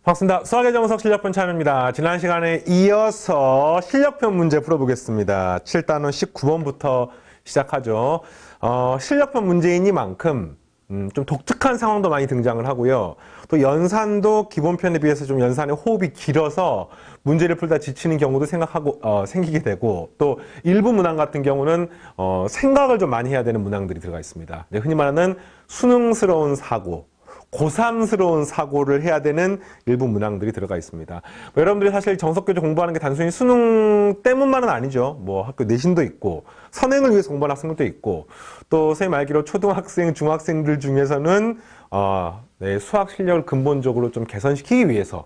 반갑습니다. 수학의 정석 실력편 참여입니다. 지난 시간에 이어서 실력편 문제 풀어보겠습니다. 7단원 19번부터 시작하죠. 실력편 문제이니만큼 좀 독특한 상황도 많이 등장을 하고요. 또 연산도 기본편에 비해서 좀 연산의 호흡이 길어서 문제를 풀다 지치는 경우도 생기게 되고, 또 일부 문항 같은 경우는 생각을 좀 많이 해야 되는 문항들이 들어가 있습니다. 흔히 말하는 수능스러운 사고, 고삼스러운 사고를 해야 되는 일부 문항들이 들어가 있습니다. 여러분들이 사실 정석교재 공부하는 게 단순히 수능 때문만은 아니죠. 학교 내신도 있고, 선행을 위해서 공부하는 학생들도 있고, 또 선생님 알기로 초등학생, 중학생들 중에서는 수학 실력을 근본적으로 좀 개선시키기 위해서,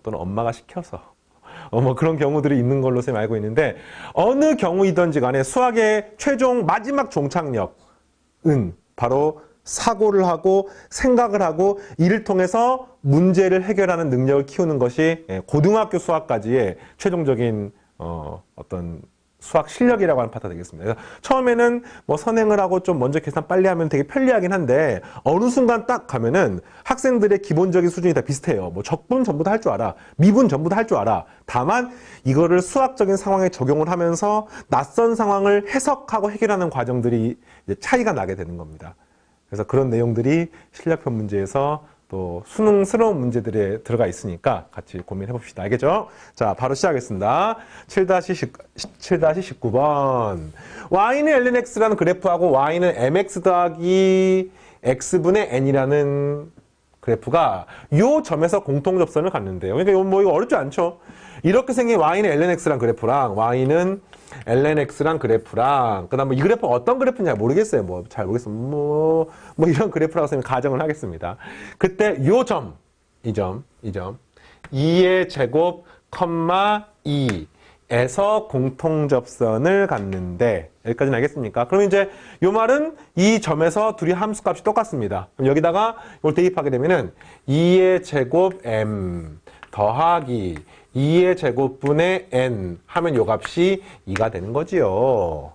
또는 엄마가 시켜서 그런 경우들이 있는 걸로 선생님 알고 있는데, 어느 경우이든지 간에 수학의 최종 마지막 종착역은 바로 사고를 하고 생각을 하고 이를 통해서 문제를 해결하는 능력을 키우는 것이 고등학교 수학까지의 최종적인 어떤 수학 실력이라고 하는 파트가 되겠습니다. 그래서 처음에는 선행을 하고 좀 먼저 계산 빨리 하면 되게 편리하긴 한데, 어느 순간 딱 가면은 학생들의 기본적인 수준이 다 비슷해요. 적분 전부 다 할 줄 알아. 미분 전부 다 할 줄 알아. 다만 이거를 수학적인 상황에 적용을 하면서 낯선 상황을 해석하고 해결하는 과정들이 이제 차이가 나게 되는 겁니다. 그래서 그런 내용들이 실력편 문제에서 또 수능스러운 문제들에 들어가 있으니까 같이 고민해 봅시다. 알겠죠? 자, 바로 시작하겠습니다. 7-19번. y는 lnx라는 그래프하고 y는 mx 더하기 x분의 n이라는 그래프가 요 점에서 공통접선을 갖는데요. 그러니까 이거 어렵지 않죠? 이렇게 생긴 y는 lnx란 그래프랑 y는 lnx란 그래프랑 그다음 이 그래프가 어떤 그래프인지 모르겠어요. 잘 모르겠어요. 이런 그래프라고 선생님이 가정을 하겠습니다. 그때 요 점, 이 점 2의 제곱, 2에서 공통접선을 갖는데, 여기까지는 알겠습니까? 그럼 이제 요 말은 이 점에서 둘이 함수값이 똑같습니다. 그럼 여기다가 이걸 대입하게 되면은 2의 제곱 m 더하기 2의 제곱분의 n 하면 요 값이 2가 되는 거지요.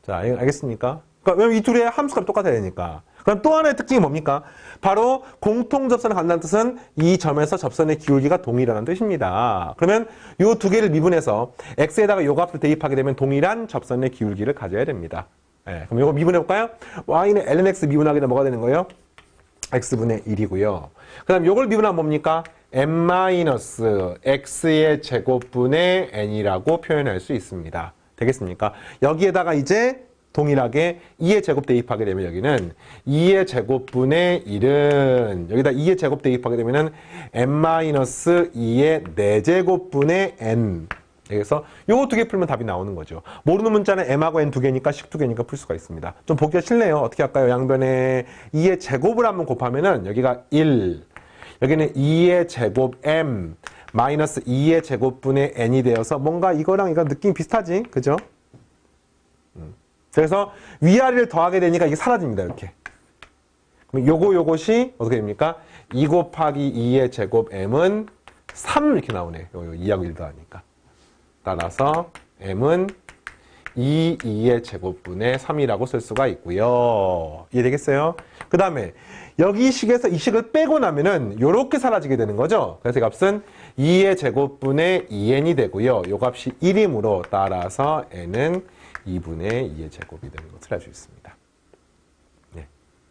자, 알겠습니까? 그러니까 왜냐면 이 둘의 함수값이 똑같아야 되니까. 그럼 또 하나의 특징이 뭡니까? 바로 공통접선을 갖는다는 뜻은 이 점에서 접선의 기울기가 동일하다는 뜻입니다. 그러면 요 두 개를 미분해서 x에다가 요 값을 대입하게 되면 동일한 접선의 기울기를 가져야 됩니다. 그럼 요거 미분해볼까요? y는 lnx 미분하게 되면 뭐가 되는 거예요? x분의 1이고요. 그 다음 요걸 미분하면 뭡니까? n-x의 제곱분의 n이라고 표현할 수 있습니다. 되겠습니까? 여기에다가 이제 동일하게 2의 제곱 대입하게 되면 여기는 2의 제곱분의 1은 여기다 2의 제곱 대입하게 되면은 n-2의 4제곱분의 n. 그래서 요거 두 개 풀면 답이 나오는 거죠. 모르는 문자는 m하고 n 두 개니까 식 두 개니까 풀 수가 있습니다. 좀 보기가 싫네요. 어떻게 할까요? 양변에 2의 제곱을 한번 곱하면은 여기가 1, 여기는 2의 제곱 m 마이너스 2의 제곱분의 n이 되어서 뭔가 이거랑 이거 느낌이 비슷하지? 그죠? 그래서 위아래를 더하게 되니까 이게 사라집니다. 이렇게. 그럼 요것이 어떻게 됩니까? 2 곱하기 2의 제곱 m은 3 이렇게 나오네. 요 2하고 1 더하니까. 따라서 m은 2의 제곱분의 3이라고 쓸 수가 있고요. 이해되겠어요? 그 다음에 여기 식에서 이 식을 빼고 나면은 요렇게 사라지게 되는 거죠. 그래서 이 값은 2의 제곱분의 2n이 되고요. 요 값이 1이므로 따라서 n은 2분의 2의 제곱이 되는 것을 알 수 있습니다. 네.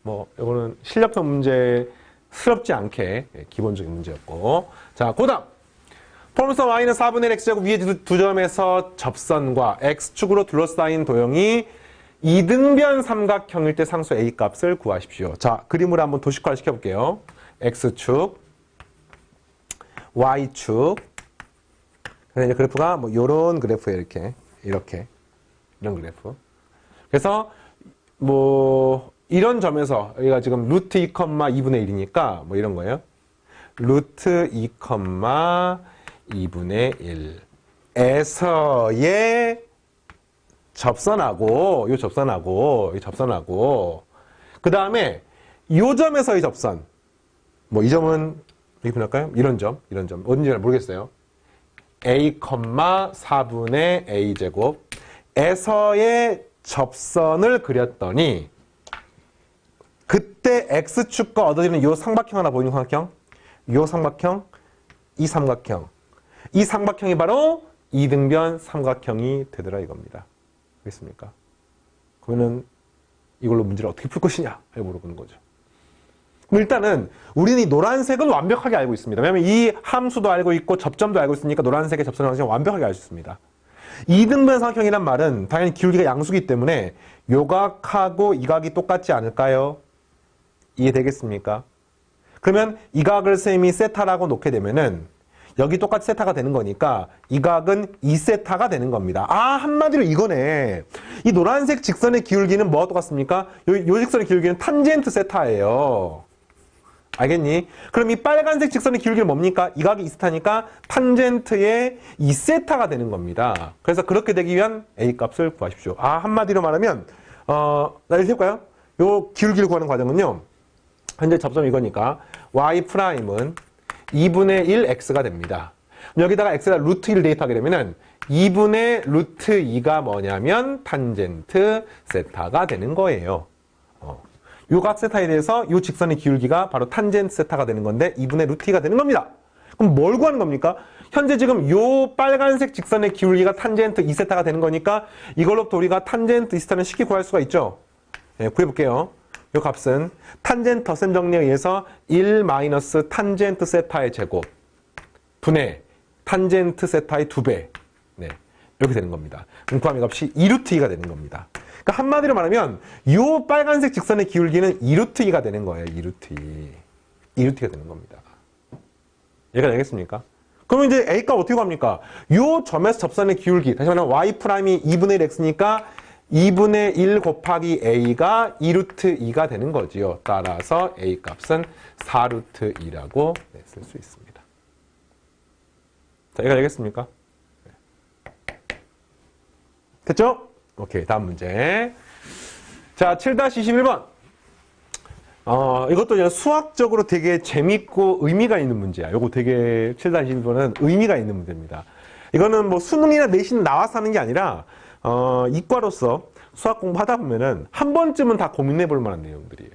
요거는 실력편 문제스럽지 않게 기본적인 문제였고. 자, 그 다음. 폼에서 y는 4분의 x제곱 위에 두 점에서 접선과 x축으로 둘러싸인 도형이 이등변 삼각형일 때 상수 a 값을 구하십시오. 자, 그림으로 한번 도식화를 시켜볼게요. x축, y축. 그래서 이제 그래프가 요런 그래프에 이렇게 이런 그래프. 그래서 이런 점에서 여기가 지금 루트 2, 2분의 1이니까 이런 거예요. 루트 2, 2분의 1에서의 접선하고 이 접선하고 그 다음에 이 점에서의 접선, 이 점은 여기 보낼까요? 이런 점 어딘지 잘 모르겠어요. a, 4분의 a 제곱 에서의 접선을 그렸더니 그때 x축과 얻어지는 이 삼각형 하나 보이는 삼각형, 요 삼각형, 이 삼각형. 이 삼각형이 바로 이등변 삼각형이 되더라 이겁니다. 알겠습니까? 그러면 이걸로 문제를 어떻게 풀 것이냐? 이렇게 물어보는 거죠. 일단은 우리는 이 노란색은 완벽하게 알고 있습니다. 왜냐하면 이 함수도 알고 있고 접점도 알고 있으니까 노란색의 접선 방식은 완벽하게 알 수 있습니다. 이등변 삼각형이란 말은 당연히 기울기가 양수기 때문에 요각하고 이 각이 똑같지 않을까요? 이해되겠습니까? 그러면 이 각을 쌤이 세타라고 놓게 되면은 여기 똑같이 세타가 되는 거니까 이 각은 2세타가 되는 겁니다. 아, 한마디로 이거네. 이 노란색 직선의 기울기는 뭐가 똑같습니까? 요 직선의 기울기는 탄젠트 세타예요. 알겠니? 그럼 이 빨간색 직선의 기울기는 뭡니까? 이 각이 2세타니까 탄젠트의 2세타가 되는 겁니다. 그래서 그렇게 되기 위한 A 값을 구하십시오. 아, 한마디로 말하면 나 이렇게 해볼까요? 요 기울기를 구하는 과정은요. 현재 접점이 이거니까 Y'은 2분의 1 x가 됩니다. 여기다가 x가 루트 1 대입하게 되면은 2분의 루트 2가 뭐냐면 탄젠트 세타가 되는 거예요. 요 각 세타에 대해서 요 직선의 기울기가 바로 탄젠트 세타가 되는 건데 2분의 루트 2가 되는 겁니다. 그럼 뭘 구하는 겁니까? 현재 지금 요 빨간색 직선의 기울기가 탄젠트 2세타가 되는 거니까 이걸로부터 우리가 탄젠트 2세타는 쉽게 구할 수가 있죠. 네, 구해볼게요. 요 값은 탄젠트 덧셈 정리에 의해서 1 마이너스 탄젠트 세타의 제곱 분의 탄젠트 세타의 2배. 네, 이렇게 되는 겁니다. 그럼 구함의 값이 2루트 2가 되는 겁니다. 그러니까 한마디로 말하면 요 빨간색 직선의 기울기는 2루트 2가 되는 거예요. 2루트 2. 2루트 2가 되는 겁니다. 이해가 되겠습니까? 그러면 이제 A값 어떻게 구합니까? 요 점에서 접선의 기울기, 다시 말하면 Y''이 2분의 1 x니까 2분의 1 곱하기 A가 2루트 2가 되는 거지요. 따라서 A 값은 4루트 2라고 쓸 수 있습니다. 자, 이해가 되겠습니까? 됐죠? 오케이, 다음 문제. 자, 7-21번. 이것도 그냥 수학적으로 되게 재밌고 의미가 있는 문제야. 요거 되게 7-21번은 의미가 있는 문제입니다. 이거는 뭐 수능이나 내신 나와서 하는 게 아니라 이과로서 수학 공부하다 보면은 한 번쯤은 다 고민해 볼 만한 내용들이에요.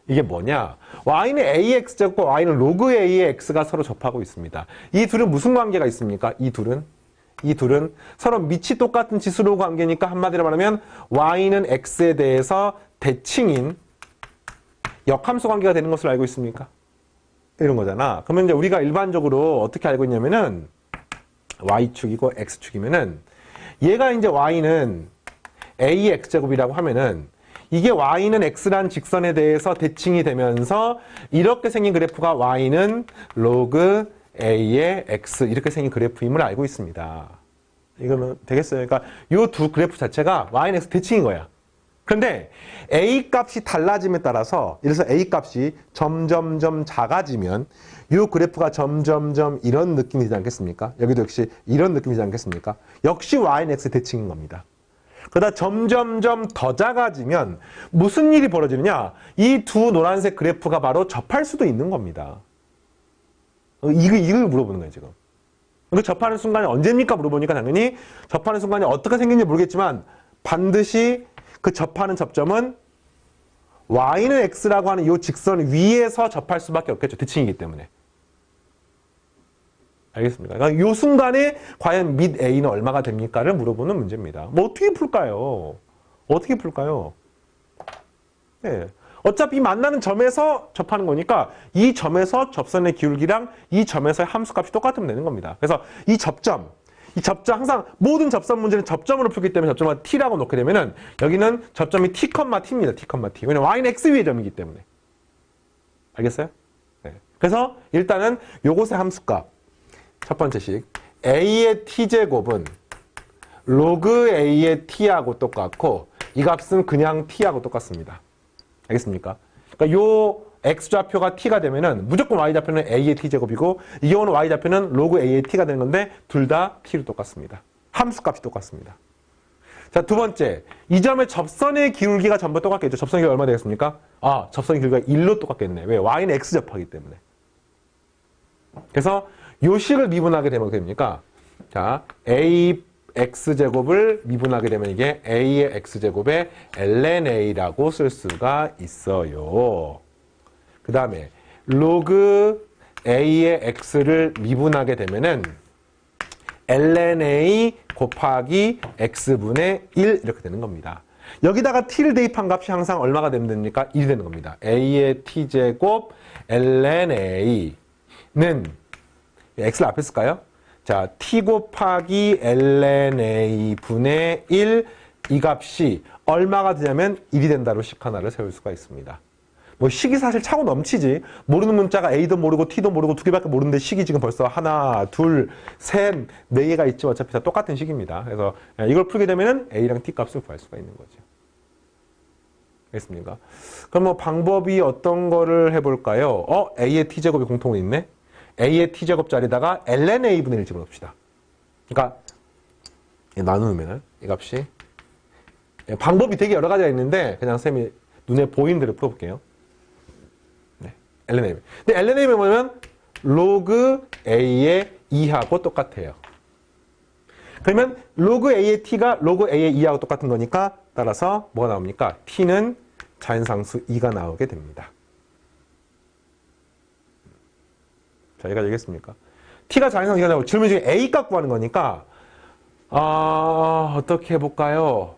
이게 뭐냐? y는 ax제곱과 y는 로그 a의 x가 서로 접하고 있습니다. 이 둘은 무슨 관계가 있습니까? 이 둘은 서로 밑이 똑같은 지수로 관계니까 한마디로 말하면 y는 x에 대해서 대칭인 역함수 관계가 되는 것을 알고 있습니까? 이런 거잖아. 그러면 이제 우리가 일반적으로 어떻게 알고 있냐면은 y축이고 x축이면은 얘가 이제 y는 a의 x제곱이라고 하면은 이게 y는 x란 직선에 대해서 대칭이 되면서 이렇게 생긴 그래프가 y는 로그 a의 x 이렇게 생긴 그래프임을 알고 있습니다. 이거는 되겠어요? 그러니까 이 두 그래프 자체가 y는 x 대칭인 거야. 그런데 a 값이 달라짐에 따라서 이래서 a 값이 점점점 작아지면 이 그래프가 점점점 이런 느낌이 되지 않겠습니까? 여기도 역시 이런 느낌이지 않겠습니까? 역시 y는 x 대칭인 겁니다. 그러다 점점점 더 작아지면 무슨 일이 벌어지느냐? 이 두 노란색 그래프가 바로 접할 수도 있는 겁니다. 이걸 물어보는 거예요, 지금. 그 접하는 순간이 언제입니까? 물어보니까 당연히 접하는 순간이 어떻게 생긴지 모르겠지만 반드시 그 접하는 접점은 y는 x라고 하는 이 직선 위에서 접할 수밖에 없겠죠. 대칭이기 때문에. 알겠습니까? 그러니까 이 순간에 과연 밑 a는 얼마가 됩니까를 물어보는 문제입니다. 뭐 어떻게 풀까요? 어떻게 풀까요? 네. 어차피 만나는 점에서 접하는 거니까 이 점에서 접선의 기울기랑 이 점에서의 함수값이 똑같으면 되는 겁니다. 그래서 이 접점 항상 모든 접선 문제는 접점으로 풀기 때문에 접점을 t라고 놓게 되면은 여기는 접점이 t, t입니다. t, t. 왜냐면 y는 x 위의 점이기 때문에. 알겠어요? 네. 그래서 일단은 요것의 함수값 첫 번째식 a의 t제곱은 로그 a의 t하고 똑같고 이 값은 그냥 t하고 똑같습니다. 알겠습니까? 그러니까 요 x좌표가 t가 되면은 무조건 y좌표는 a의 t제곱이고 이 경우는 y좌표는 로그 a의 t가 되는 건데 둘 다 t로 똑같습니다. 함수값이 똑같습니다. 자, 두 번째. 이 점의 접선의 기울기가 전부 똑같겠죠. 접선의 기울기가 얼마 되겠습니까? 아, 접선의 기울기가 1로 똑같겠네. 왜? y는 x접하기 때문에. 그래서 요 식을 미분하게 되면 어떻게 됩니까? 자, a x제곱을 미분하게 되면 이게 a의 x제곱에 ln a라고 쓸 수가 있어요. 그 다음에 로그 a의 x를 미분하게 되면은 ln a 곱하기 x분의 1 이렇게 되는 겁니다. 여기다가 t를 대입한 값이 항상 얼마가 되면 됩니까? 1이 되는 겁니다. a의 t제곱 ln a는 x를 앞에 쓸까요? 자, t 곱하기 ln a 분의 1 이 값이 얼마가 되냐면 1이 된다로 식 하나를 세울 수가 있습니다. 뭐 식이 사실 차고 넘치지. 모르는 문자가 a도 모르고 t도 모르고 두 개밖에 모르는데 식이 지금 벌써 하나, 둘, 셋, 네 개가 있지 어차피 다 똑같은 식입니다. 그래서 이걸 풀게 되면은 a랑 t 값을 구할 수가 있는 거죠. 알겠습니까? 그럼 뭐 방법이 어떤 거를 해볼까요? a의 t제곱이 공통은 있네? a의 t제곱 자리에다가 ln a분의 1 집어넣읍시다. 그러니까 나누면은 이 값이 방법이 되게 여러 가지가 있는데 그냥 쌤이 눈에 보이는 대로 풀어볼게요. 네, ln a. 근데 ln a는 뭐냐면 로그 a의 2하고 똑같아요. 그러면 로그 a의 t가 로그 a의 2하고 똑같은 거니까 따라서 뭐가 나옵니까? t는 자연상수 2가 나오게 됩니다. 자, 여기까지 알겠습니까? t가 자연상수 2가 나오고 질문 중에 a 값 구하는 거니까 어떻게 해볼까요?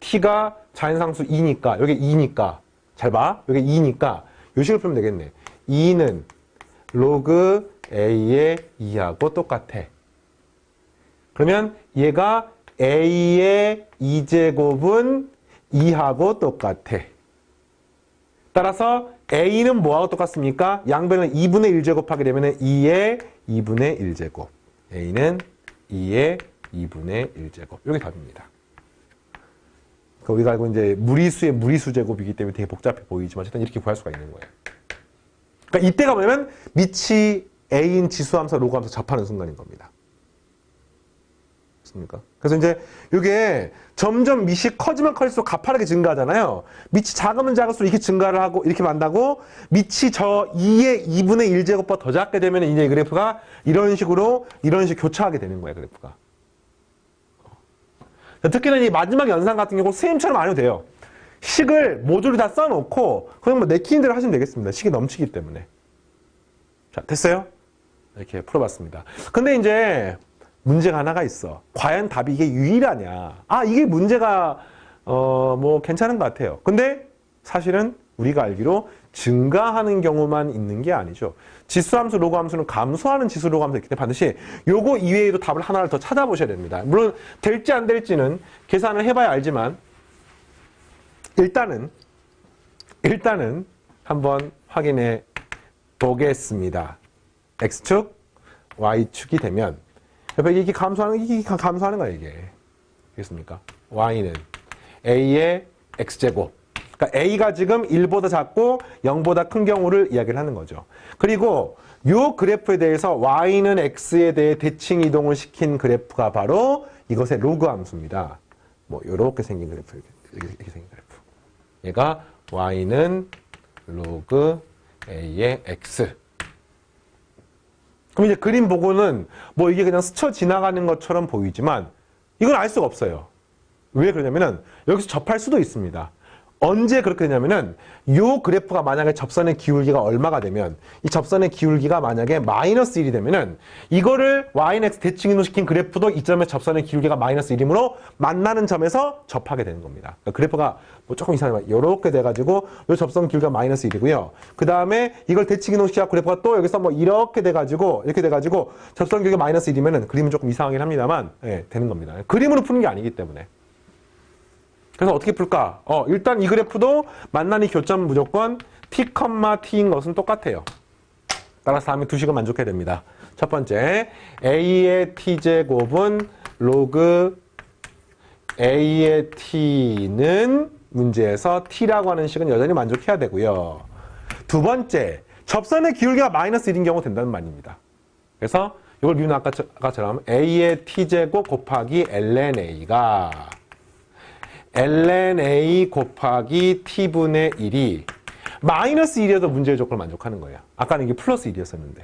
t가 자연상수 2니까 여기 2니까 잘 봐. 여기 2니까 요 식을 풀면 되겠네. 2는 로그 a의 2하고 똑같아. 그러면 얘가 a의 2제곱은 2하고 똑같아. 따라서 a는 뭐하고 똑같습니까? 양변을 2분의 1제곱 하게 되면 2의 2분의 1제곱. a는 2의 2분의 1제곱. 이게 답입니다. 우리가 알고 이제 무리수의 무리수 제곱이기 때문에 되게 복잡해 보이지만 어쨌든 이렇게 구할 수가 있는 거예요. 그러니까 이때가 뭐냐면 밑이 a인 지수함수, 로그함수 접하는 순간인 겁니다. 맞습니까? 그래서 이제 이게 점점 밑이 커지면 커질수록 가파르게 증가하잖아요. 밑이 작으면 작을수록 이렇게 증가를 하고 이렇게 만다고 밑이 저 2의 2분의 1제곱보다 더 작게 되면 이제 이 그래프가 이런 식으로 교차하게 되는 거예요. 그래프가. 특히나 이 마지막 연산 같은 경우 선생님처럼 안 해도 돼요. 식을 모조리 다 써놓고 그냥 뭐 내키는 대로 하시면 되겠습니다. 식이 넘치기 때문에. 자, 됐어요? 이렇게 풀어봤습니다. 근데 이제 문제가 하나가 있어. 과연 답이 이게 유일하냐? 이게 문제가 뭐 괜찮은 것 같아요. 근데 사실은 우리가 알기로 증가하는 경우만 있는 게 아니죠. 지수함수, 로그함수는 감소하는 지수, 로그함수 있기 때문에 반드시 요거 이외에도 답을 하나를 더 찾아보셔야 됩니다. 물론 될지 안 될지는 계산을 해봐야 알지만 일단은 한번 확인해 보겠습니다. X축, Y축이 되면 이게 감소하는 거야 이게. 알겠습니까? Y는 A의 X제곱. 그러니까 A가 지금 1보다 작고 0보다 큰 경우를 이야기를 하는 거죠. 그리고 이 그래프에 대해서 Y는 X에 대해 대칭 이동을 시킨 그래프가 바로 이것의 로그 함수입니다. 뭐 이렇게 생긴 그래프, 이렇게 생긴 그래프. 얘가 Y는 로그 A의 X. 그럼 이제 그림 보고는 뭐 이게 그냥 스쳐 지나가는 것처럼 보이지만 이건 알 수가 없어요. 왜 그러냐면은 여기서 접할 수도 있습니다. 언제 그렇게 되냐면은 요 그래프가 만약에 접선의 기울기가 얼마가 되면 이 접선의 기울기가 만약에 마이너스 1이 되면은 이거를 y는 x 대칭 이동시킨 그래프도 이 점의 접선의 기울기가 마이너스 1이므로 만나는 점에서 접하게 되는 겁니다. 그러니까 그래프가 뭐 조금 이상하지만 이렇게 돼가지고 요 접선 기울기가 마이너스 1이고요. 그 다음에 이걸 대칭 이동시킨 그래프가 또 여기서 뭐 이렇게 돼가지고 접선 기울기가 마이너스 1이면은 그림은 조금 이상하긴 합니다만 되는 겁니다. 그림으로 푸는 게 아니기 때문에. 그래서 어떻게 풀까? 일단 이 그래프도 만나는 교점은 무조건 t, t인 것은 똑같아요. 따라서 다음에 두 식을 만족해야 됩니다. 첫 번째, a의 t제곱은 로그 a의 t는 문제에서 t라고 하는 식은 여전히 만족해야 되고요. 두 번째, 접선의 기울기가 마이너스 1인 경우 된다는 말입니다. 그래서 이걸 미우는 아까처럼 a의 t제곱 곱하기 ln a가 ln a 곱하기 t분의 1이 마이너스 1이어도 문제의 조건을 만족하는 거예요. 아까는 이게 플러스 1이었었는데.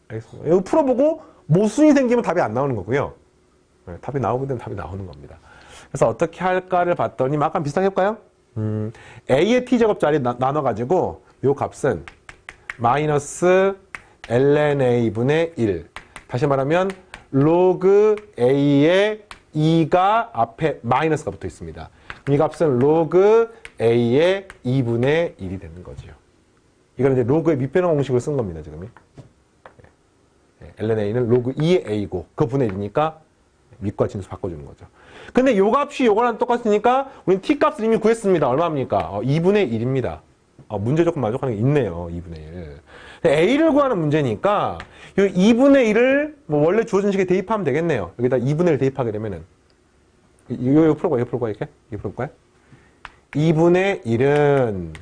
알겠습니다. 이거 풀어보고 모순이 생기면 답이 안 나오는 거고요. 답이 나오게 되면 답이 나오는 겁니다. 그래서 어떻게 할까를 봤더니 아까 비슷하게 해볼까요? a의 t제곱 자리 나눠가지고 요 값은 마이너스 ln a분의 1. 다시 말하면 로그 a의 2가 앞에 마이너스가 붙어 있습니다. 이 값은 로그 a의 2분의 1이 되는 거죠. 이거는 이제 로그의 밑변형 공식을 쓴 겁니다, 지금. ln a는 로그 2의 a고, 그 분의 1이니까 밑과 진수 바꿔주는 거죠. 근데 요 값이 요거랑 똑같으니까 우리는 t 값을 이미 구했습니다. 얼마입니까? 2분의 1입니다. 문제 조금 만족하는 게 있네요. 2분의 1. a를 구하는 문제니까 이 2분의 1을 뭐 원래 주어진 식에 대입하면 되겠네요. 여기다 2분의 1 대입하게 되면은 이거 풀어봐, 이거 풀어봐, 이렇게? 이거 풀어볼까요? 2분의 1은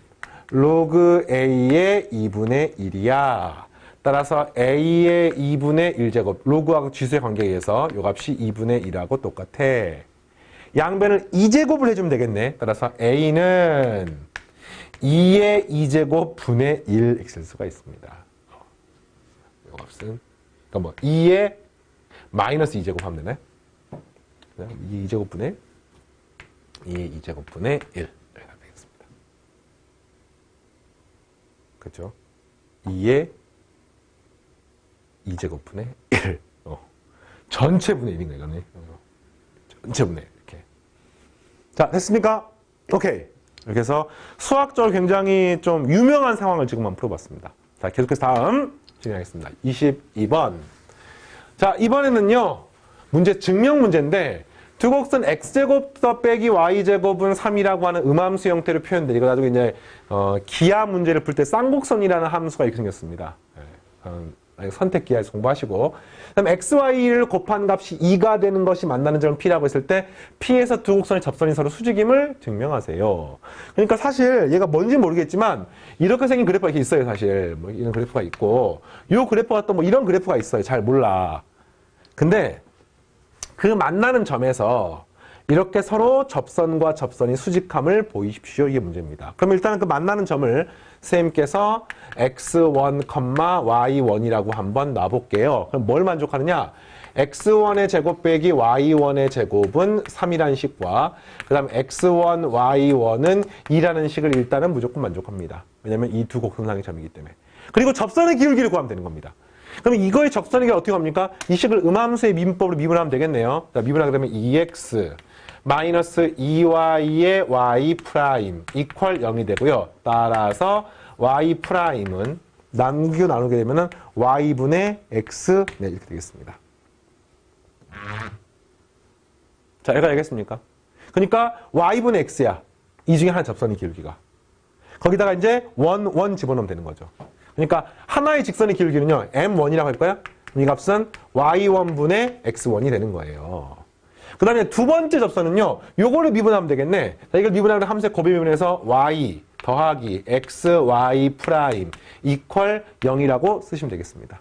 로그 a의 2분의 1이야. 따라서 a의 2분의 1제곱, 로그하고 지수의 관계에 의해서 이 값이 2분의 1하고 똑같아. 양변을 2제곱을 해주면 되겠네. 따라서 a는 2의 2제곱 분의 1x일 수가 있습니다. 이 값은 그러니까 뭐 2의 마이너스 2제곱 하면 되네. 2의 2제곱 분의 2의 2제곱 분의 1 이렇게 되겠습니다. 그렇죠? 2의 2제곱 분의 1 전체 분의 1인 거예요. 전체 분의 1 이렇게. 자, 됐습니까? 오케이. 이렇게 해서 수학적으로 굉장히 좀 유명한 상황을 지금 한번 풀어봤습니다. 자, 계속해서 다음 진행하겠습니다. 22번. 자, 이번에는요, 문제 증명 문제인데, 두 곡선 x제곱 더 빼기 y제곱은 3이라고 하는 음함수 형태로 표현돼. 이거 나중에 이제, 기하 문제를 풀 때 쌍곡선이라는 함수가 이렇게 생겼습니다. 선택 기하에서 공부하시고. 그다음 xy를 곱한 값이 2가 되는 것이 만나는 점을 p라고 했을 때 p에서 두 곡선의 접선이 서로 수직임을 증명하세요. 그러니까 사실 얘가 뭔지 모르겠지만 이렇게 생긴 그래프가 이렇게 있어요. 사실 뭐 이런 그래프가 있고 이 그래프가 또 뭐 이런 그래프가 있어요. 잘 몰라. 근데 그 만나는 점에서 이렇게 서로 접선과 접선이 수직함을 보이십시오. 이게 문제입니다. 그럼 일단은 그 만나는 점을 선생님께서 x1, y1이라고 한번 놔볼게요. 그럼 뭘 만족하느냐? x1의 제곱 빼기 y1의 제곱은 3이라는 식과 그 다음 x1, y1은 2라는 식을 일단은 무조건 만족합니다. 왜냐면 이 두 곡선상의 점이기 때문에. 그리고 접선의 기울기를 구하면 되는 겁니다. 그럼 이거의 접선의 기울기 어떻게 합니까? 이 식을 음함수의 미분법으로 미분하면 되겠네요. 자, 미분하게 되면 2x 마이너스 2y의 y 프라임 이퀄 0이 되고요. 따라서 y 프라임은 남기고 나누게 되면은 y분의 x 네, 이렇게 되겠습니다. 자, 얘가 알겠습니까? 그러니까 y분의 x야. 이 중에 하나 접선의 기울기가. 거기다가 이제 1 집어넣으면 되는 거죠. 그러니까 하나의 직선의 기울기는요. m1이라고 할까요? 이 값은 y1분의 x1이 되는 거예요. 그 다음에 두 번째 접선은요. 요거를 미분하면 되겠네. 자, 이걸 미분하면 함수의 곱의 미분해서 y 더하기 xy 프라임 이퀄 0이라고 쓰시면 되겠습니다.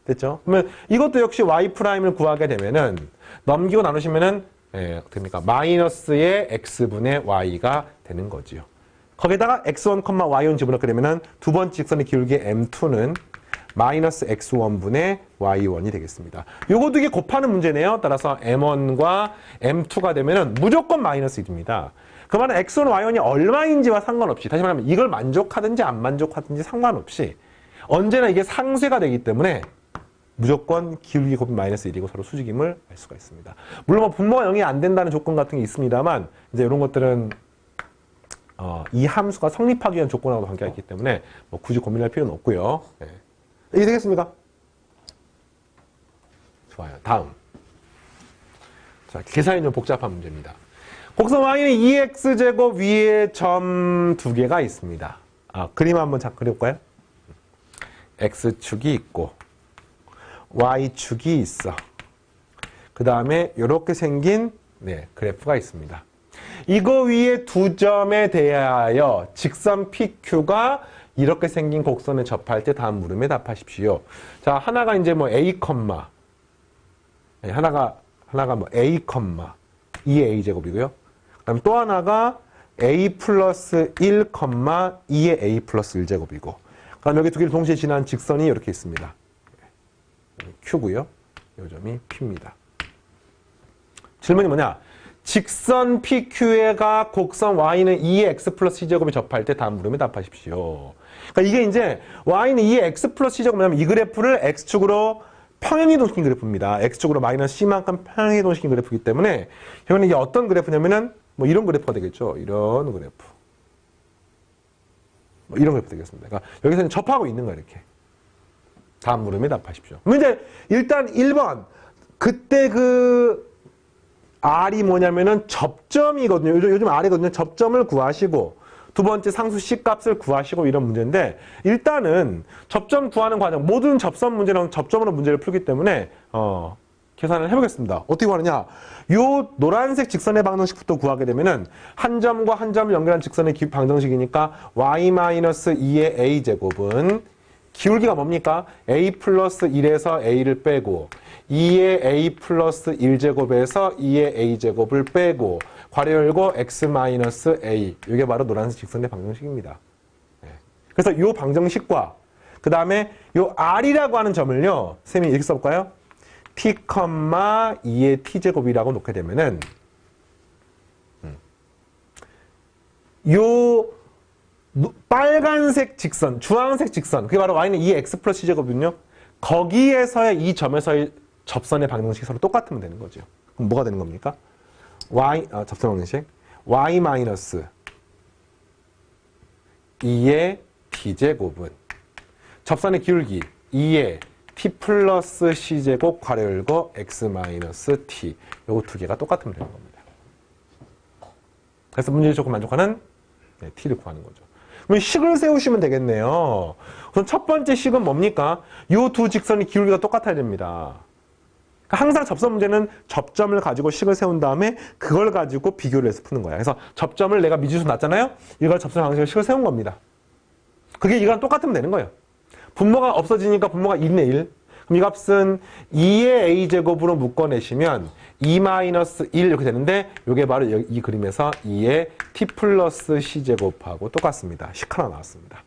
됐죠? 그러면 이것도 역시 y 프라임을 구하게 되면은 넘기고 나누시면은 됩니까? 마이너스의 x분의 y가 되는 거지요. 거기다가 x1, y1 집어넣게 되면은 두 번째 직선의 기울기 m2는 마이너스 x1분의 y1이 되겠습니다. 요거 두 개 곱하는 문제네요. 따라서 m1과 m2가 되면은 무조건 마이너스 1입니다. 그 말은 x1, y1이 얼마인지와 상관없이, 다시 말하면 이걸 만족하든지 안 만족하든지 상관없이 언제나 이게 상쇄가 되기 때문에 무조건 기울기 곱이 마이너스 1이고 서로 수직임을 알 수가 있습니다. 물론 뭐 분모가 0이 안 된다는 조건 같은 게 있습니다만 이제 이런 것들은 이 함수가 성립하기 위한 조건하고도 관계가 있기 때문에 뭐 굳이 고민할 필요는 없고요. 네. 이해되겠습니까? 좋아요. 다음. 자, 계산이 좀 복잡한 문제입니다. 곡선 y는 2x제곱 위에 점 두 개가 있습니다. 그림 한번 그려볼까요? x축이 있고 y축이 있어. 그 다음에 이렇게 생긴 그래프가 있습니다. 이거 위에 두 점에 대하여 직선 PQ가 이렇게 생긴 곡선에 접할 때 다음 물음에 답하십시오. 자, 하나가 이제 뭐 A, 하나가 뭐 A, 2의 A 제곱이고요. 그다음 또 하나가 A 플러스 1, 2의 A 플러스 1 제곱이고. 그다음 여기 두 개를 동시에 지나는 직선이 이렇게 있습니다. Q고요. 이 점이 P입니다. 질문이 뭐냐? 직선 PQ가 곡선 Y는 2의 X 플러스 C제곱에 접할 때 다음 물음에 답하십시오. 그러니까 이게 이제 y는 2의 x 플러스 c제곱 뭐냐면 이 그래프를 x축으로 평행이동시킨 그래프입니다. x축으로 마이너스 c만큼 평행이동시킨 그래프이기 때문에 결국은 이게 어떤 그래프냐면은 뭐 이런 그래프가 되겠죠. 이런 그래프. 뭐 이런 그래프 되겠습니다. 그러니까 여기서는 접하고 있는 거예요. 이렇게. 다음 물음에 답하십시오. 문제 일단 1번. 그때 그 R이 뭐냐면은 접점이거든요. 요즘 R이거든요. 접점을 구하시고 두 번째 상수 C 값을 구하시고 이런 문제인데 일단은 접점 구하는 과정 모든 접선 문제는 접점으로 문제를 풀기 때문에 계산을 해보겠습니다. 어떻게 구하느냐? 요 노란색 직선의 방정식부터 구하게 되면은 한 점과 한 점을 연결한 직선의 방정식이니까 y-2의 a제곱은 기울기가 뭡니까? a 플러스 1에서 a를 빼고 2의 a 플러스 1제곱에서 2의 a제곱을 빼고 괄호 열고 x 마이너스 a. 이게 바로 노란색 직선의 방정식입니다. 그래서 이 방정식과 그 다음에 이 r이라고 하는 점을요. 쌤이 이렇게 써볼까요? t, 2의 t제곱이라고 놓게 되면은 요 빨간색 직선, 주황색 직선, 그게 바로 y는 2의 x 플러스 c제곱이거든요. 거기에서의 이 점에서의 접선의 방정식이 서로 똑같으면 되는 거죠. 그럼 뭐가 되는 겁니까? 접선 방정식 y 마이너스 2의 t제곱은 접선의 기울기 2의 t 플러스 c제곱 괄호 열고 x 마이너스 t. 요거 두 개가 똑같으면 되는 겁니다. 그래서 문제를 조금 만족하는 t를 구하는 거죠. 그럼 식을 세우시면 되겠네요. 우선 첫 번째 식은 뭡니까? 요 두 직선의 기울기가 똑같아야 됩니다. 항상 접선 문제는 접점을 가지고 식을 세운 다음에 그걸 가지고 비교를 해서 푸는 거야. 그래서 접점을 내가 미지수 놨잖아요. 이걸 접선 방식으로 식을 세운 겁니다. 그게 이거랑 똑같으면 되는 거예요. 분모가 없어지니까 분모가 1네 1. 그럼 이 값은 2의 a제곱으로 묶어내시면 2-1 이렇게 되는데 이게 바로 이 그림에서 2의 t 플러스 c제곱하고 똑같습니다. 식 하나 나왔습니다.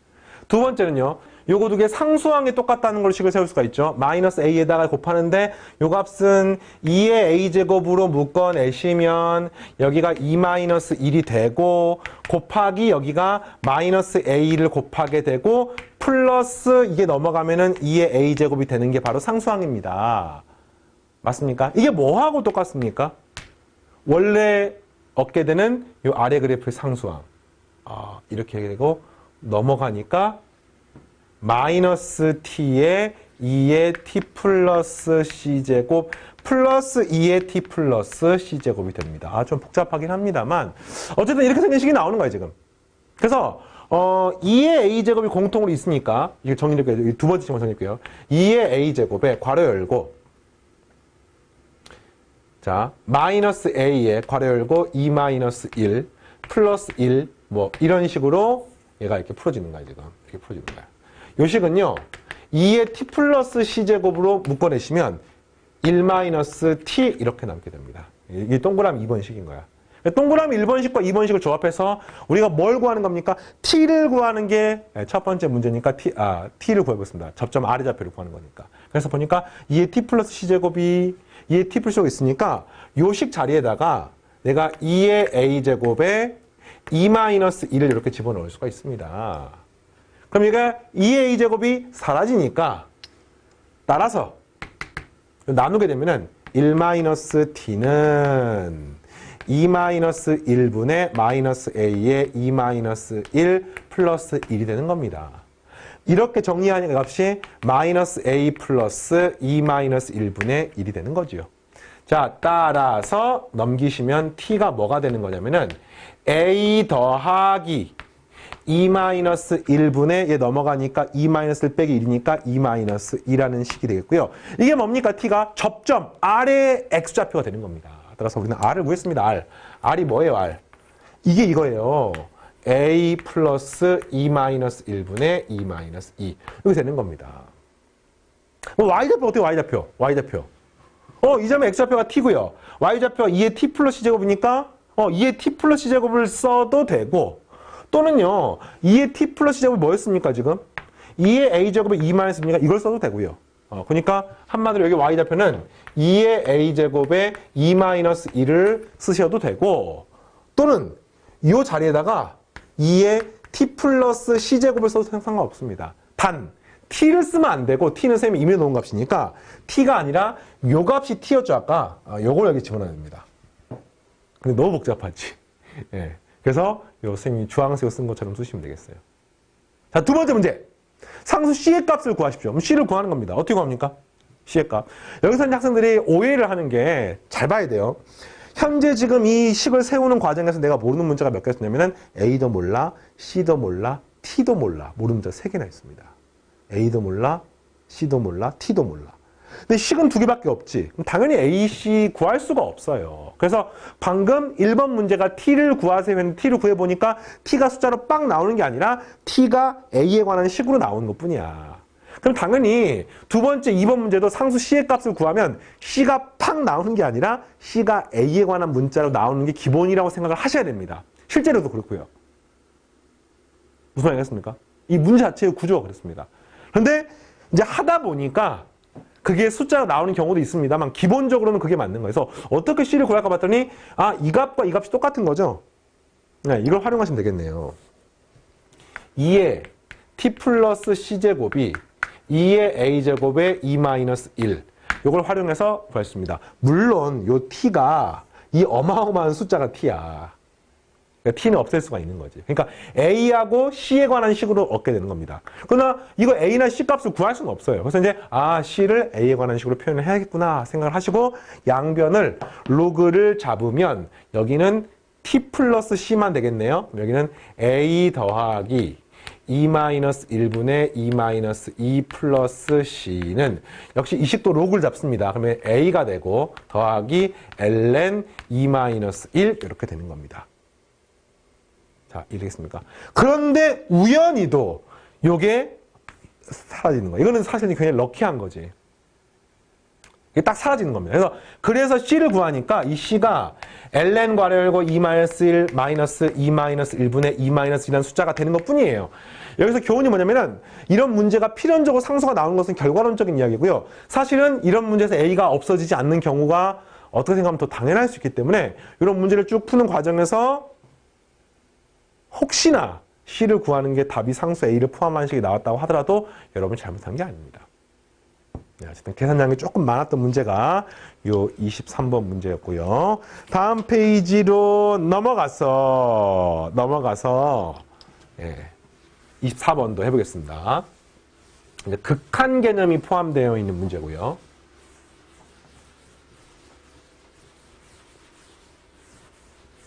두 번째는요. 요거 두 개 상수항이 똑같다는 걸 식을 세울 수가 있죠. 마이너스 a에다가 곱하는데 요 값은 2의 a제곱으로 묶어내시면 여기가 2-1이 되고 곱하기 여기가 마이너스 a를 곱하게 되고 플러스 이게 넘어가면은 2의 a제곱이 되는 게 바로 상수항입니다. 맞습니까? 이게 뭐하고 똑같습니까? 원래 얻게 되는 요 아래 그래프의 상수항. 이렇게 되고 넘어가니까 마이너스 t에 2의 t 플러스 c제곱 플러스 2의 t 플러스 c제곱이 됩니다. 좀 복잡하긴 합니다만 어쨌든 이렇게 생긴 식이 나오는 거예요 지금. 그래서 2의 a제곱이 공통으로 있으니까 이게 정리할게요. 두 번째 질문 정리할게요. 2의 a제곱에 괄호 열고 자 마이너스 a에 괄호 열고 2-1 플러스 1 뭐 이런 식으로 얘가 이렇게 풀어지는 거야 지금. 이렇게 풀어지는 거야. 요 식은요. 2의 t 플러스 c제곱으로 묶어내시면 1-t 이렇게 남게 됩니다. 이게 동그라미 2번식인 거야. 동그라미 1번식과 2번식을 조합해서 우리가 뭘 구하는 겁니까? t를 구하는 게 첫 번째 문제니까 t를 구해보겠습니다. 접점 R의 좌표를 구하는 거니까. 그래서 보니까 2의 t 플러스 c제곱이 2의 t 플러스 c제곱이 있으니까 요 식 자리에다가 내가 2의 a제곱에 2-1을 이렇게 집어넣을 수가 있습니다. 그럼 얘가 2의 a제곱이 사라지니까 따라서 나누게 되면은 1-t는 2-1분의 마이너스 a의 2-1 플러스 1이 되는 겁니다. 이렇게 정리하는 값이 마이너스 a 플러스 2-1분의 1이 되는 거죠. 자, 따라서 넘기시면 t가 뭐가 되는 거냐면은 a 더하기 2-1분의 얘 넘어가니까 2-1 빼기 1이니까 2-2라는 식이 되겠고요. 이게 뭡니까? t가 접점 R의 x좌표가 되는 겁니다. 따라서 우리는 R을 구했습니다. R이 뭐예요? R. 이게 이거예요. a 플러스 2-1분의 2-2 이렇게 되는 겁니다. y좌표 어떻게 y좌표? y좌표. 이 점의 x좌표가 t고요. y좌표가 2의 t 플러스 제곱이니까 2의 t 플러스 제곱을 써도 되고 또는요. 2의 t 플러스 제곱이 뭐였습니까 지금? 2의 a제곱에 2-입니까? 이걸 써도 되고요. 그러니까 한마디로 여기 y좌표는 2의 a제곱에 2-1을 쓰셔도 되고 또는 이 자리에다가 2의 t 플러스 c제곱을 써도 상관없습니다. 단 t를 쓰면 안 되고 t는 쌤이 이미 놓은 값이니까 t가 아니라 요 값이 t였죠 아까. 요걸 여기 집어넣어야 됩니다. 근데 너무 복잡하지. 예. 그래서 요 쌤이 주황색으로 쓴 것처럼 쓰시면 되겠어요. 자, 두 번째 문제. 상수 c의 값을 구하십시오. 그럼 c를 구하는 겁니다. 어떻게 구합니까? c의 값. 여기서 이제 학생들이 오해를 하는 게 잘 봐야 돼요. 현재 지금 이 식을 세우는 과정에서 내가 모르는 문제가 몇 개 있냐면은 A도 몰라, C도 몰라, T도 몰라. 모르는 문제가 3개나 있습니다. A도 몰라, C도 몰라, T도 몰라. 근데 식은 2개밖에 없지. 그럼 당연히 A, C 구할 수가 없어요. 그래서 방금 1번 문제가 T를 구하세요 했는데 T를 구해보니까 T가 숫자로 빵 나오는 게 아니라 T가 A에 관한 식으로 나오는 것 뿐이야. 그럼 당연히 두 번째 2번 문제도 상수 C의 값을 구하면 C가 팍 나오는 게 아니라 C가 A에 관한 문자로 나오는 게 기본이라고 생각을 하셔야 됩니다. 실제로도 그렇고요. 무슨 말이겠습니까? 이 문제 자체의 구조가 그렇습니다. 그런데 이제 하다 보니까 그게 숫자로 나오는 경우도 있습니다만 기본적으로는 그게 맞는 거예요. 그래서 어떻게 C를 구할까 봤더니 이 값과 이 값이 똑같은 거죠. 네, 이걸 활용하시면 되겠네요. 2의 t 플러스 c제곱이 2의 a제곱에 2-1 이걸 활용해서 구했습니다. 물론 요 t가 이 어마어마한 숫자가 t야. 그러니까 t는 없앨 수가 있는 거지. 그러니까 a하고 c에 관한 식으로 얻게 되는 겁니다. 그러나 이거 a나 c 값을 구할 수는 없어요. 그래서 이제 c를 a에 관한 식으로 표현을 해야겠구나 생각을 하시고 양변을 로그를 잡으면 여기는 t 플러스 c만 되겠네요. 여기는 a 더하기 2-1분의 2-2 플러스 c는 역시 이 식도 로그를 잡습니다. 그러면 a가 되고 더하기 ln 2-1 이렇게 되는 겁니다. 자, 이해되겠습니까? 그런데 우연히도 요게 사라지는 거예요. 이거는 사실 굉장히 럭키한 거지. 이게 딱 사라지는 겁니다. 그래서 C를 구하니까 이 C가 ln 괄호 열고 2-1 마이너스 2-1분의 2-1이라는 숫자가 되는 것 뿐이에요. 여기서 교훈이 뭐냐면은 이런 문제가 필연적으로 상수가 나오는 것은 결과론적인 이야기고요. 사실은 이런 문제에서 A가 없어지지 않는 경우가 어떻게 생각하면 더 당연할 수 있기 때문에 이런 문제를 쭉 푸는 과정에서 혹시나 C를 구하는 게 답이 상수 A를 포함한 식이 나왔다고 하더라도 여러분이 잘못한 게 아닙니다. 네, 어쨌든 계산량이 조금 많았던 문제가 요 23번 문제였고요. 다음 페이지로 넘어가서 24번도 해보겠습니다. 극한 개념이 포함되어 있는 문제고요.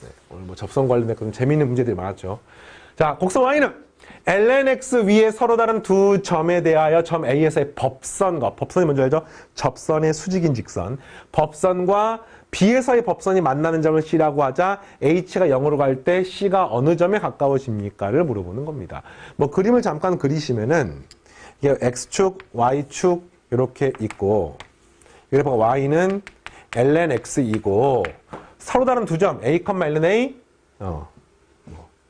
네, 오늘 뭐 접선 관련된 재미있는 문제들이 많았죠. 자, 곡선 Y는 lnx 위에 서로 다른 두 점에 대하여 점 A에서의 법선과, 법선이 뭔지 알죠? 접선의 수직인 직선. 법선과 B에서의 법선이 만나는 점을 C라고 하자 H가 0으로 갈 때 C가 어느 점에 가까워집니까?를 물어보는 겁니다. 뭐 그림을 잠깐 그리시면은 이게 X축, Y축 이렇게 있고 여기 보면 Y는 lnx이고 서로 다른 두 점 A, ln A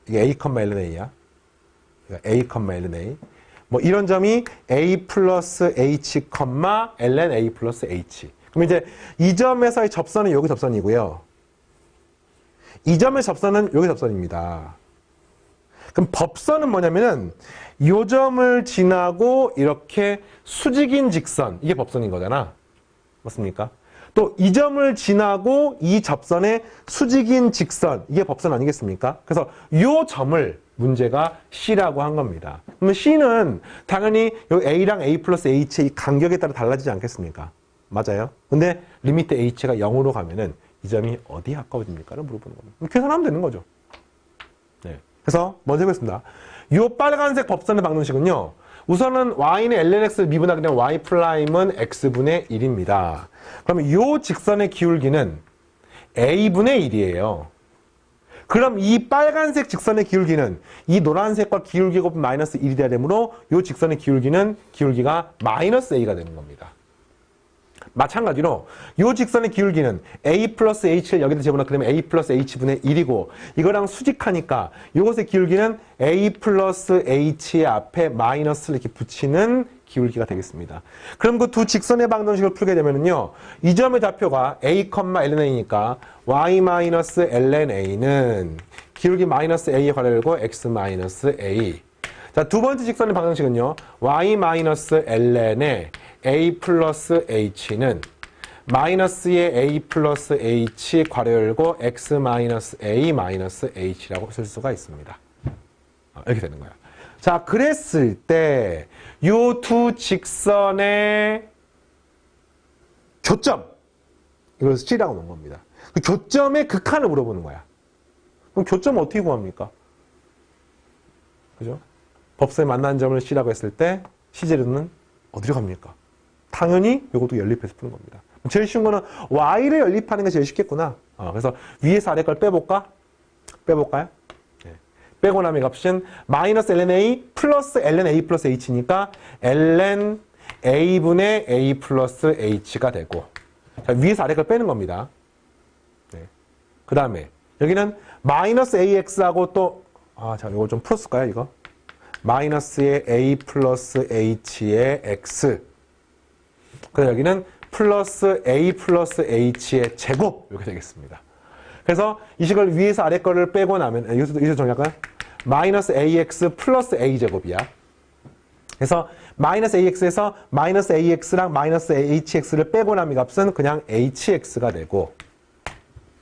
이게 A, ln A야. A, ln A. 뭐 이런 점이 A 플러스 H, ln A 플러스 H. 그럼 이제 이 점에서의 접선은 여기 접선이고요. 이 점의 접선은 여기 접선입니다. 그럼 법선은 뭐냐면은 이 점을 지나고 이렇게 수직인 직선, 이게 법선인 거잖아. 맞습니까? 또 이 점을 지나고 이 접선의 수직인 직선, 이게 법선 아니겠습니까? 그래서 이 점을 문제가 C라고 한 겁니다. 그러면 C는 당연히 여기 A랑 A 플러스 H의 이 간격에 따라 달라지지 않겠습니까? 맞아요. 근데 리미트 H가 0으로 가면은 이 점이 어디에 가까워집니까?를 물어보는 겁니다. 계산하면 되는 거죠. 네. 그래서 먼저 해보겠습니다. 이 빨간색 법선의 방정식은요. 우선은 Y는 lnx를 미분하게 되면 Y'은 X분의 1입니다. 그러면 이 직선의 기울기는 A분의 1이에요. 그럼 이 빨간색 직선의 기울기는 이 노란색과 기울기 곱하면 마이너스 1이 돼야 되므로 이 직선의 기울기가 마이너스 A가 되는 겁니다. 마찬가지로 이 직선의 기울기는 A 플러스 H를 여기다 집어넣게 되면 A 플러스 H분의 1이고 이거랑 수직하니까 이것의 기울기는 A 플러스 H의 앞에 마이너스를 이렇게 붙이는 기울기가 되겠습니다. 그럼 그 두 직선의 방정식을 풀게 되면요. 이 점의 좌표가 A, ln A니까 Y 마이너스 ln A는 기울기 마이너스 a에 괄호열고 x 마이너스 a. 자, 두 번째 직선의 방정식은요. y 마이너스 ln의 a 플러스 h는 마이너스의 a 플러스 h 괄호열고 x 마이너스 a 마이너스 h라고 쓸 수가 있습니다. 이렇게 되는 거야. 자, 그랬을 때 요 두 직선의 교점, 이걸 C라고 놓은 겁니다. 그 교점의 극한을 물어보는 거야. 그럼 교점은 어떻게 구합니까? 그죠? 법선의 만나는 점을 C라고 했을 때 C제로는 어디로 갑니까? 당연히 이것도 연립해서 푸는 겁니다. 제일 쉬운 거는 Y를 연립하는 게 제일 쉽겠구나. 그래서 위에서 아래 걸 빼볼까? 빼볼까요? 네. 빼고 나면 값은 마이너스 ln 플러스 ln a 플러스 h니까 ln a분의 a 플러스 h가 되고, 자, 위에서 아래 걸 빼는 겁니다. 네. 그 다음에 여기는 마이너스 ax하고 또 자, 이거 좀 풀었을까요, 이거? 마이너스의 a 플러스 h의 x. 그래서 여기는 플러스 a 플러스 h의 제곱, 이렇게 되겠습니다. 그래서 이 식을 위에서 아래 거를 빼고 나면, 여기서 정리할까요? 마이너스 ax 플러스 a 제곱이야. 그래서 마이너스 ax에서 마이너스 ax랑 마이너스 hx를 빼고 나면 이 값은 그냥 hx가 되고,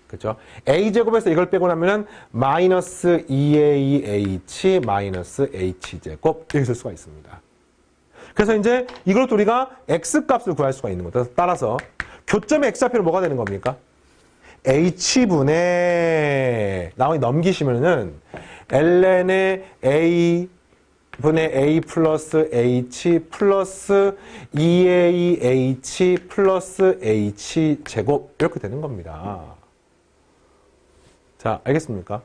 그렇죠? a제곱에서 이걸 빼고 나면은 마이너스 2ah 마이너스 h제곱 이렇게 쓸 수가 있습니다. 그래서 이제 이걸 우리가 x값을 구할 수가 있는 거죠. 따라서 교점의 x좌표는 뭐가 되는 겁니까? h분의 나머지 넘기시면은 ln의 a분의 a 플러스 h 플러스 2ah 플러스 h제곱 이렇게 되는 겁니다. 자, 알겠습니까?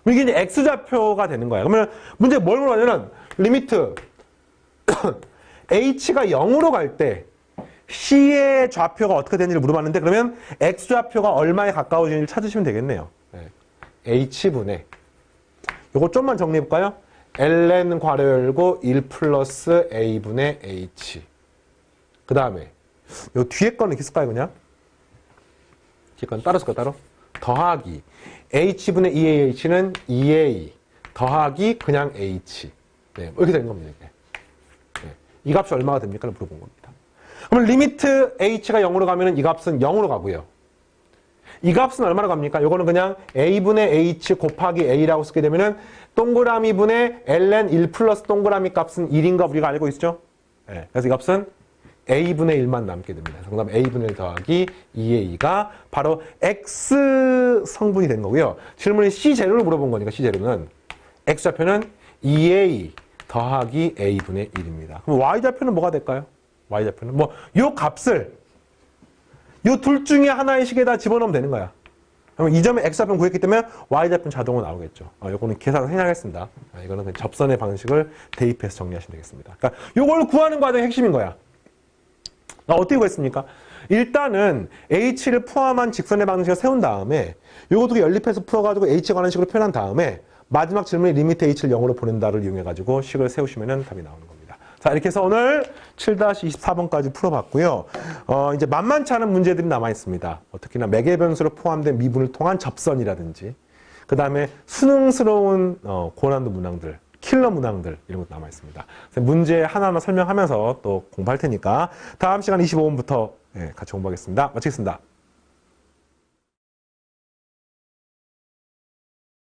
이게 이제 x좌표가 되는 거야. 그러면 문제 뭘 물어보냐면 리미트 h가 0으로 갈 때 c의 좌표가 어떻게 되는지를 물어봤는데, 그러면 x좌표가 얼마에 가까워지는지를 찾으시면 되겠네요. 네. h분의 요거 좀만 정리해볼까요? ln 괄호 열고 1 플러스 a분의 h. 그 다음에 요 뒤에 거는 이렇게 쓸까요, 그냥? 뒤에 거는 따로 쓸까요, 따로? 더하기 h분의 2ah는 2a 더하기 그냥 h. 네, 이렇게 되는 겁니다. 이게. 네. 이 값이 얼마가 됩니까? 물어본 겁니다. 그러면 리미트 h가 0으로 가면은 이 값은 0으로 가고요. 이 값은 얼마로 갑니까? 요거는 그냥 a분의 h 곱하기 a라고 쓰게 되면은 동그라미 분의 ln 1 플러스 동그라미 값은 1인 거 우리가 알고 있죠? 네. 그래서 이 값은 a분의 1만 남게 됩니다. 정답 a분의 1 더하기 2a가 바로 x 성분이 된 거고요. 질문이 c제로를 물어본 거니까 c제로는 x좌표는 2a 더하기 a분의 1입니다. 그럼 y좌표는 뭐가 될까요? y좌표는 뭐 요 값을 요 둘 중에 하나의 식에다 집어넣으면 되는 거야. 그럼 이 점의 x좌표는 구했기 때문에 y좌표는 자동으로 나오겠죠. 요거는 계산을 생략했습니다. 이거는 그냥 접선의 방식을 대입해서 정리하시면 되겠습니다. 그러니까 요걸 구하는 과정이 핵심인 거야. 어떻게 구했습니까? 일단은 h를 포함한 직선의 방정식을 세운 다음에 요것도 연립해서 풀어가지고 h에 관한 식으로 표현한 다음에 마지막 질문에 리미트 h를 0으로 보낸다를 이용해가지고 식을 세우시면 답이 나오는 겁니다. 자, 이렇게 해서 오늘 7-24번까지 풀어봤고요. 이제 만만치 않은 문제들이 남아있습니다. 특히나 매개변수로 포함된 미분을 통한 접선이라든지, 그 다음에 수능스러운 고난도 문항들, 킬러 문항들 이런 것도 남아있습니다. 문제 하나하나 설명하면서 또 공부할 테니까 다음 시간 25분부터 같이 공부하겠습니다. 마치겠습니다.